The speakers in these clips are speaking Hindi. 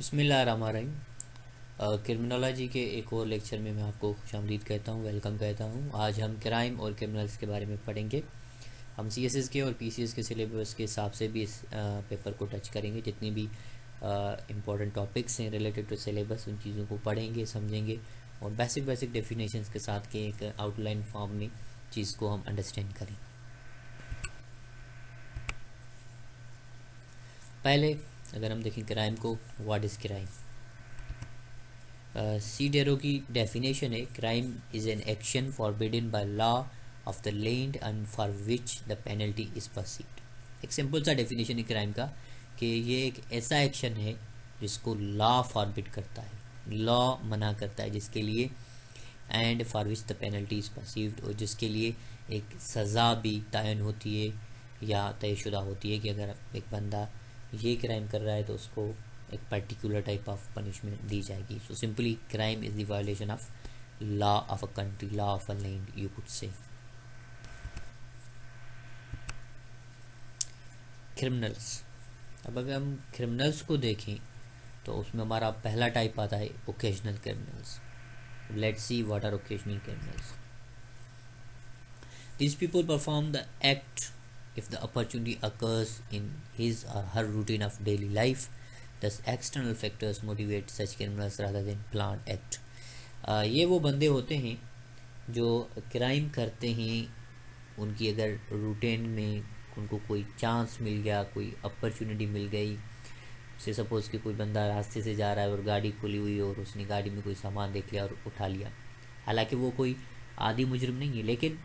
बिस्मिल्लाहिर्रहमानिर्रहीम। क्रिमिनोलॉजी के एक और लेक्चर में मैं आपको खुशामदीद कहता हूँ, वेलकम कहता हूँ। आज हम क्राइम और क्रिमिनल्स के बारे में पढ़ेंगे। हम सीएसएस के और पीसीएस के सिलेबस के हिसाब से भी इस पेपर को टच करेंगे। जितनी भी इम्पोर्टेंट टॉपिक्स हैं रिलेटेड टू सिलेबस, उन चीज़ों को पढ़ेंगे, समझेंगे और बेसिक डेफिनेशंस के साथ के एक आउटलाइन फॉर्म में चीज़ को हम अंडरस्टैंड करें। पहले अगर हम देखें क्राइम को, व्हाट इज़ क्राइम। सी डेरो की डेफिनेशन है, crime is an action forbidden by law of the land and for which the penalty is perceived. एक सिंपल सा डेफिनेशन है क्राइम का कि ये एक ऐसा एक्शन है जिसको लॉ फॉरबिड करता है, लॉ मना करता है जिसके लिए, and for which the penalty is perceived, और जिसके लिए एक सज़ा भी तयन होती है या तयशुदा होती है कि अगर एक बंदा ये क्राइम कर रहा है तो उसको एक पर्टिकुलर टाइप ऑफ पनिशमेंट दी जाएगी। So simply crime is the violation of law of a country, law of a land, you could से। क्रिमिनल्स, अब अगर हम क्रिमिनल्स को देखें तो उसमें हमारा पहला टाइप आता है occasional criminals. Let's see what are occasional criminals. These people perform the act if the opportunity occurs in his or her routine of daily life. Thus, external factors motivate such criminals rather than planned act. ये वो बंदे होते हैं जो क्राइम करते हैं, उनकी अगर रूटीन में उनको कोई चांस मिल गया, कोई अपॉर्चुनिटी मिल गई। से सपोज़ कि कोई बंदा रास्ते से जा रहा है और गाड़ी खुली हुई और उसने गाड़ी में कोई सामान देख लिया और उठा लिया। हालांकि वो कोई आदि मुजरिम नहीं है, लेकिन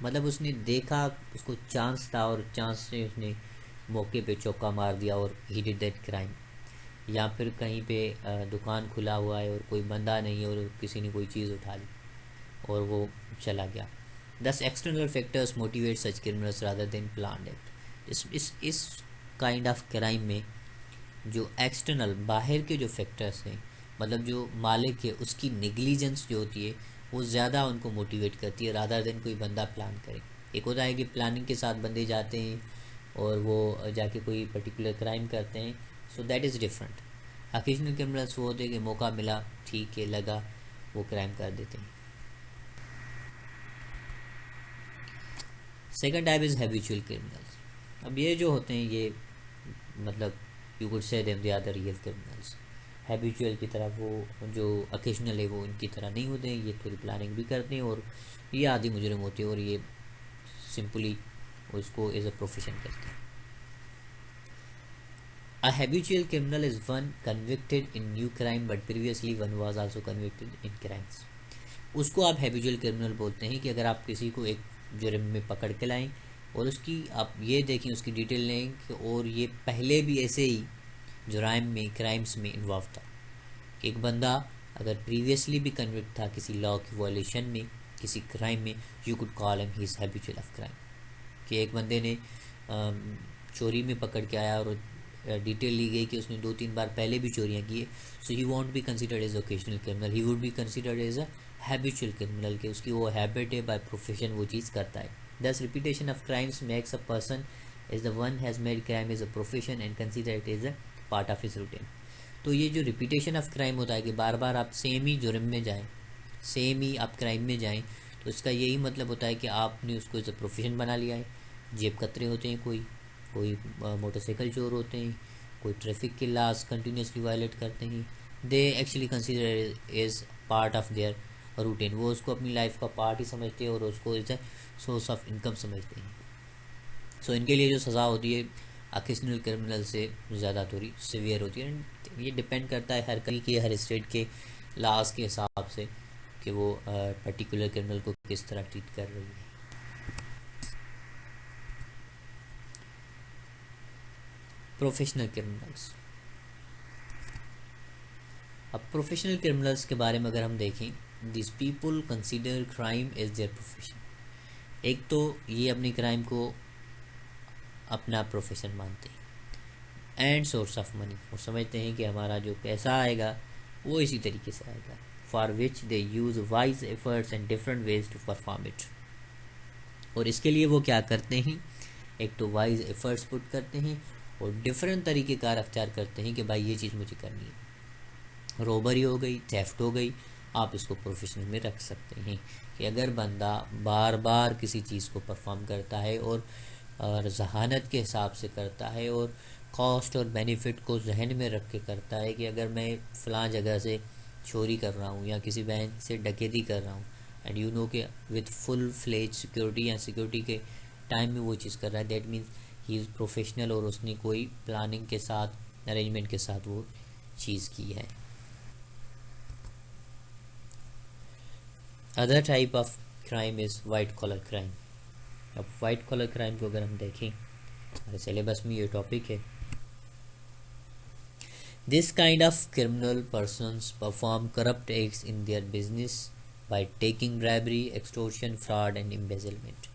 मतलब उसने देखा, उसको चांस था और चांस से उसने मौके पे चौका मार दिया और ही डिड दैट क्राइम। या फिर कहीं पे दुकान खुला हुआ है और कोई बंदा नहीं है और किसी ने कोई चीज़ उठा ली और वो चला गया। This external factors motivate such criminals rather than planned act. इस काइंड ऑफ क्राइम में जो एक्सटर्नल बाहर के जो फैक्टर्स हैं, मतलब जो मालिक है उसकी नेग्लिजेंस जो होती है वो ज़्यादा उनको मोटिवेट करती है रादर देन कोई बंदा प्लान करे। एक होता है कि प्लानिंग के साथ बंदे जाते हैं और वो जाके कोई पर्टिकुलर क्राइम करते हैं, so that is different. Occasional criminals वो होते हैं कि मौका मिला, ठीक है, लगा, वो क्राइम कर देते हैं। Second type is habitual criminals. अब ये जो होते हैं ये मतलब you could say them they are the real criminals. Habitual की तरह वो जो ओकेजनल है वो इनकी तरह नहीं होते हैं, ये थोड़ी प्लानिंग भी करते हैं और ये आदि मुजरिम होते हैं और ये सिंपली उसको एज अ प्रोफेशन करते हैं। A habitual criminal is one convicted in new crime but previously one was also convicted in crimes. उसको आप हैबिचुअल क्रिमिनल बोलते हैं कि अगर आप किसी को एक जुर्म में पकड़ के लाएं और उसकी आप ये देखें, उसकी डिटेल लें कि और ये पहले भी ऐसे ही जुराइम में, क्राइम्स में इन्वॉल्व था। एक बंदा अगर प्रीवियसली भी कन्विक्ट था किसी लॉ की वायलेशन में, किसी क्राइम में, you could call him he is habitual of crime. कि एक बंदे ने चोरी में पकड़ के आया और डिटेल ली गई कि उसने 2-3 बार पहले भी चोरियां की है, so he won't be considered as occasional criminal, he would be considered as a habitual criminal के उसकी वो हैबिट है, बाय प्रोफेशन वो चीज़ करता है। This repetition of crimes makes a person is the one has made crime as a profession and consider it as a part of his routine. तो ये जो रिपीटेशन ऑफ क्राइम होता है कि बार बार आप सेम ही जुर्म में जाएं, सेम ही आप क्राइम में जाएं, तो इसका यही मतलब होता है कि आपने उसको एज अ प्रोफेशन बना लिया है। जेब कतरे होते हैं, कोई मोटरसाइकिल चोर होते हैं, कोई ट्रैफिक के लॉज कंटिन्यूसली वायलेट करते हैं, they actually consider as part of their routine. वो उसको अपनी लाइफ का पार्ट ही समझते हैं और उसको as a source of income समझते हैं। सो इनके लिए जो सज़ा होती है ओकेजनल क्रिमिनल से ज़्यादा थोड़ी सिवियर होती है। ये डिपेंड करता है हर कहीं के, हर स्टेट के लॉज के हिसाब से कि वो पर्टिकुलर क्रिमिनल को किस तरह ट्रीट कर रही है। Professional criminals. अब प्रोफेशनल क्रिमिनल्स के बारे में अगर हम देखें, this people consider crime as their profession. एक तो ये अपने क्राइम को अपना प्रोफेशन मानते हैं एंड सोर्स ऑफ मनी, वो समझते हैं कि हमारा जो पैसा आएगा वो इसी तरीके से आएगा। For which they use wise efforts and different ways to perform it. और इसके लिए वो क्या करते हैं, एक तो वाइज एफर्ट्स पुट करते हैं और डिफरेंट तरीके कार अख्तियार करते हैं कि भाई ये चीज़ मुझे करनी है। रोबरी हो गई, थेफ्ट हो गई, आप इसको प्रोफेशनल में रख सकते हैं कि अगर बंदा बार बार किसी चीज़ को परफॉर्म करता है और जहानत के हिसाब से करता है और कॉस्ट और बेनिफिट को जहन में रख के करता है कि अगर मैं फ़लाँ जगह से चोरी कर रहा हूँ या किसी बैंक से डकैती कर रहा हूँ, एंड यू नो कि विथ फुल फ्लेज सिक्योरिटी या सिक्योरिटी के टाइम में वो चीज़ कर रहा है, that means he is professional और उसने कोई प्लानिंग के साथ, अरेंजमेंट के साथ वो चीज़ की है। Other type of crime is white collar crime. अब वाइट कॉलर क्राइम को अगर हम देखें, हमारे सिलेबस में ये टॉपिक है। This kind of criminal persons perform corrupt acts in their business by taking bribery, extortion, fraud and embezzlement.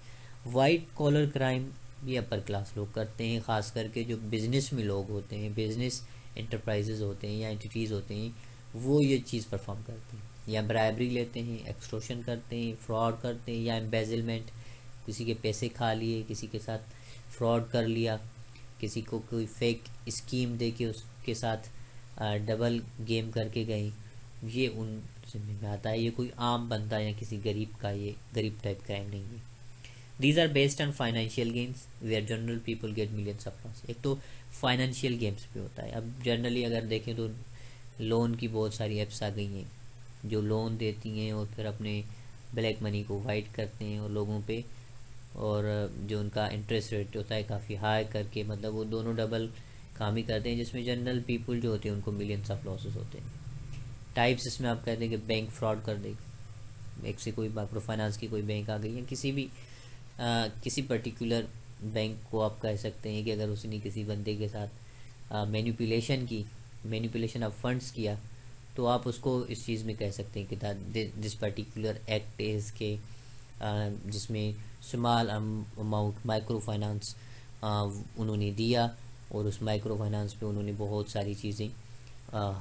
White collar crime ये अपर क्लास लोग करते हैं, ख़ास करके जो बिजनेस में लोग होते हैं, बिजनेस एंटरप्राइजेज होते हैं या एंटिटीज़ होते हैं, वो ये चीज़ परफॉर्म करते हैं, या ब्राइबरी लेते हैं, एक्सटोर्शन करते हैं, फ्रॉड करते हैं, या एम्बेजलमेंट, किसी के पैसे खा लिए, किसी के साथ फ्रॉड कर लिया, किसी को कोई फेक स्कीम दे के उसके साथ डबल गेम करके गए, ये उन जिम्मे में आता है। ये कोई आम बंदा या किसी गरीब का ये गरीब टाइप क्राइम नहीं है। These are based on financial games where general people get millions of loss. एक तो फाइनेंशियल गेम्स पे होता है। अब जनरली अगर देखें तो लोन की बहुत सारी ऐप्स आ गई हैं जो लोन देती हैं और फिर अपने ब्लैक मनी को वाइट करते हैं और लोगों पे, और जो उनका इंटरेस्ट रेट होता है काफ़ी हाई करके, मतलब वो दोनों डबल काम ही करते हैं, जिसमें जनरल पीपल जो होते हैं उनको मिलियंस ऑफ लॉसेस होते हैं। टाइप्स इसमें आप कहते हैं कि बैंक फ्रॉड कर दे, एक से कोई माइक्रो फाइनेंस की कोई बैंक आ गई है, किसी भी किसी पर्टिकुलर बैंक को आप कह सकते हैं कि अगर उसने किसी बंदे के साथ मैनिपुलेशन की, मैनिपुलेशन ऑफ फंड्स किया, तो आप उसको इस चीज़ में कह सकते हैं कि दिस पर्टिकुलर एक्ट इज़ के जिसमें स्मॉल अमाउंट माइक्रो फाइनेंस उन्होंने दिया और उस माइक्रो फाइनेंस पे उन्होंने बहुत सारी चीज़ें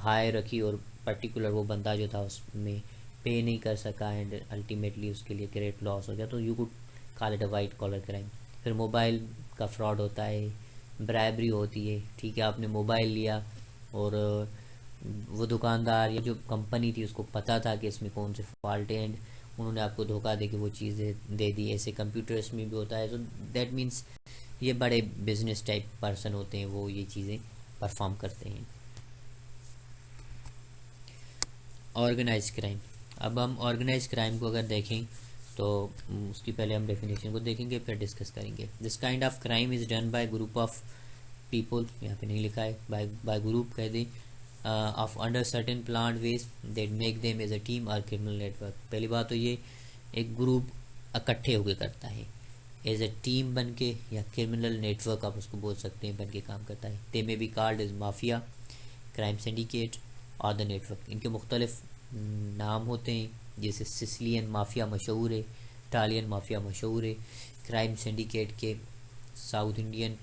हाई रखी और पर्टिकुलर वो बंदा जो था उसमें पे नहीं कर सका एंड अल्टीमेटली उसके लिए ग्रेट लॉस हो गया, तो you could call it a white collar crime. फिर मोबाइल का फ्रॉड होता है, ब्राइबरी होती है, ठीक है, आपने मोबाइल लिया और वो दुकानदार या जो कंपनी थी उसको पता था कि इसमें कौन से फॉल्ट है एंड उन्होंने आपको धोखा दे के वो चीज़ें दे दी। ऐसे कंप्यूटर्स में भी होता है। सो दैट मीन्स ये बड़े बिजनेस टाइप पर्सन होते हैं, वो ये चीज़ें परफॉर्म करते हैं। Organize crime. अब हम ऑर्गेनाइज क्राइम को अगर देखें तो उसकी पहले हम डेफिनेशन को देखेंगे फिर डिस्कस करेंगे। This kind of crime is done by group of people, यहाँ पे नहीं लिखा है, बाय ग्रुप कह दें, of under certain plan ways that make them as a team और क्रिमिनल नेटवर्क। पहली बात तो ये एक ग्रुप इकट्ठे होकर करता है, एज अ टीम बन के या क्रिमिनल नेटवर्क आप उसको बोल सकते हैं, बन के काम करता है। They may be called as mafia, crime syndicate और द नेटवर्क। इनके मुख्तलिफ नाम होते हैं, जैसे सिसिलियन माफिया मशहूर है, इटालियन माफिया मशहूर है, क्राइम सिंडिकेट के साउथ इंडियन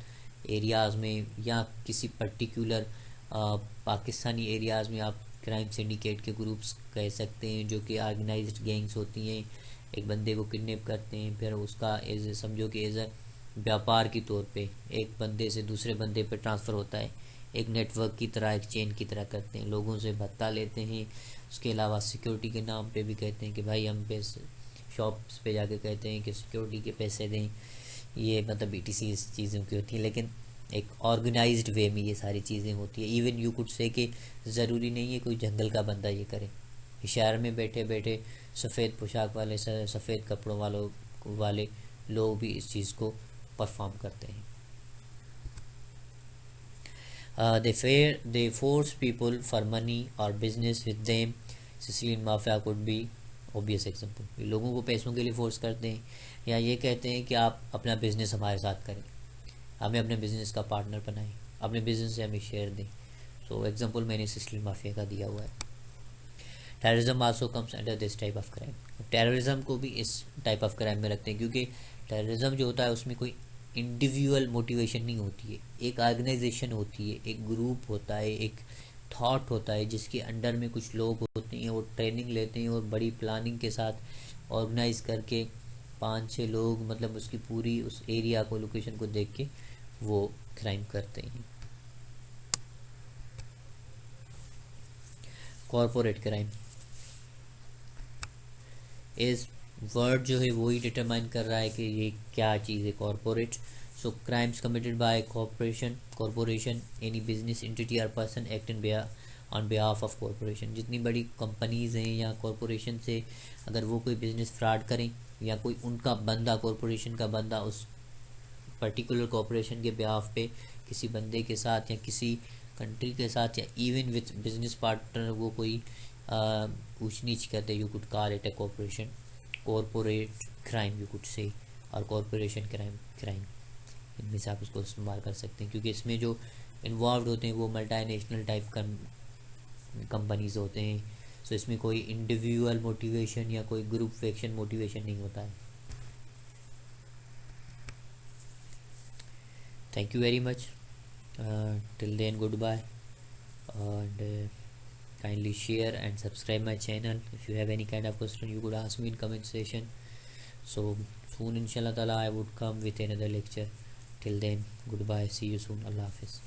एरियाज़ में या किसी पर्टिकुलर पाकिस्तानी एरियाज़ में आप क्राइम सिंडिकेट के ग्रुप्स कह सकते हैं, जो कि ऑर्गेनाइज्ड गैंग्स होती हैं। एक बंदे को किडनैप करते हैं, फिर उसका एज समझो कि एज अ व्यापार के तौर पे एक बंदे से दूसरे बंदे पे ट्रांसफ़र होता है, एक नेटवर्क की तरह, एक चेन की तरह करते हैं, लोगों से भत्ता लेते हैं। उसके अलावा सिक्योरिटी के नाम पे भी कहते हैं कि भाई हम पे शॉप्स पे जाके कहते हैं कि सिक्योरिटी के पैसे दें, ये मतलब BTC इस चीज़ों की होती है, लेकिन एक ऑर्गेनाइज्ड वे में ये सारी चीज़ें होती है। इवन यू कुड से कि ज़रूरी नहीं है कोई जंगल का बंदा ये करे, शहर में बैठे बैठे सफ़ेद पोशाक वाले, सफ़ेद कपड़ों वाले लोग भी इस चीज़ को परफॉर्म करते हैं। They force people for money or business with them. Sicilian mafia could be obvious example. ये लोगों को पैसों के लिए फोर्स करते हैं या ये कहते हैं कि आप अपना बिजनेस हमारे साथ करें, हमें अपने बिजनेस का पार्टनर बनाएं, अपने बिजनेस से हमें शेयर दें। सो एग्जांपल मैंने सिसिलियन माफिया का दिया हुआ है। Terrorism also comes under this type of crime. Terrorism को भी इस टाइप ऑफ क्राइम में रखते हैं, क्योंकि टेररिज्म जो होता है उसमें कोई इंडिविजुअल मोटिवेशन नहीं होती है, एक ऑर्गेनाइजेशन होती है, एक ग्रुप होता है, एक थॉट होता है जिसके अंडर में कुछ लोग होते हैं, वो ट्रेनिंग लेते हैं और बड़ी प्लानिंग के साथ ऑर्गेनाइज करके 5-6 लोग मतलब उसकी पूरी उस एरिया को, लोकेशन को देख के वो क्राइम करते हैं। कॉरपोरेट क्राइम, इस वर्ड जो है वही डिटरमाइन कर रहा है कि ये क्या चीज़ है corporate. So crimes committed by corporation any business entity or person act in on behalf of corporation. जितनी बड़ी कंपनीज हैं या कॉरपोरेशन से अगर वो कोई बिजनेस फ्रॉड करें या कोई उनका बंदा, कॉरपोरेशन का बंदा उस पर्टिकुलर कॉरपोरेशन के बिहाफ पे किसी बंदे के साथ या किसी कंट्री के साथ या इवन विथ बिजनेस पार्टनर वो कोई ऊंच नीच करते, you could call it A corporate crime you could से, और कॉरपोरेशन क्राइम इनमें से आप उसको इस्तेमाल कर सकते हैं, क्योंकि इसमें जो इन्वॉल्व होते हैं वो मल्टीनेशनल टाइप कंपनीज होते हैं। सो इसमें कोई इंडिविजुअल मोटिवेशन या कोई ग्रुप एक्शन मोटिवेशन नहीं होता है। Thank you very much, till then goodbye, and kindly share and subscribe my channel. If you have any kind of question you could ask me in comment section. So soon inshallah ta'ala I would come with another lecture. Till then goodbye, see you soon, Allah Hafiz.